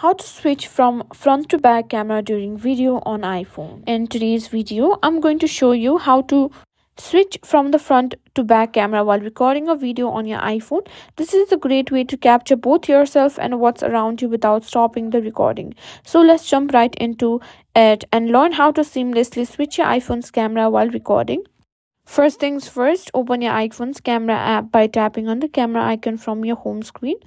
How to switch from front to back camera during video on iPhone. In today's video, I'm going to show you how to switch from the front to back camera while recording a video on your iPhone. This is a great way to capture both yourself and what's around you without stopping the recording. So let's jump right into it and learn how to seamlessly switch your iPhone's camera while recording. First things first, open your iPhone's camera app by tapping on the camera icon from your home screen.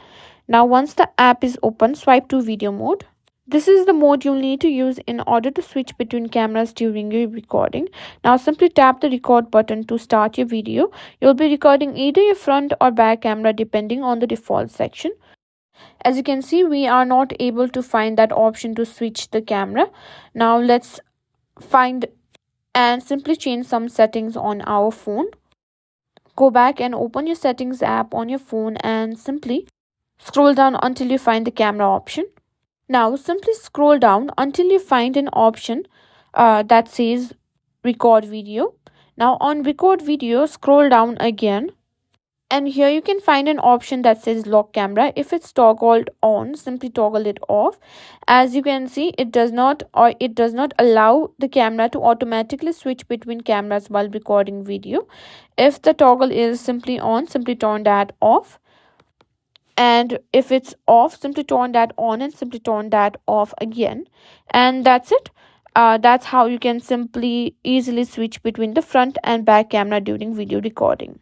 Now, once the app is open, swipe to video mode. This is the mode you'll need to use in order to switch between cameras during your recording. Now, simply tap the record button to start your video. You'll be recording either your front or back camera depending on the default section. As you can see, we are not able to find that option to switch the camera. Now, let's find and simply change some settings on our phone. Go back and open your settings app on your phone and simply scroll down until you find the camera option. Now simply scroll down until you find an option that says record video. Now on record video, scroll down again. And here you can find an option that says lock camera. If it's toggled on, simply toggle it off. As you can see, it does not allow the camera to automatically switch between cameras while recording video. If the toggle is simply on, simply turn that off. And if it's off, simply turn that on and simply turn that off again. And that's it. That's how you can simply easily switch between the front and back camera during video recording.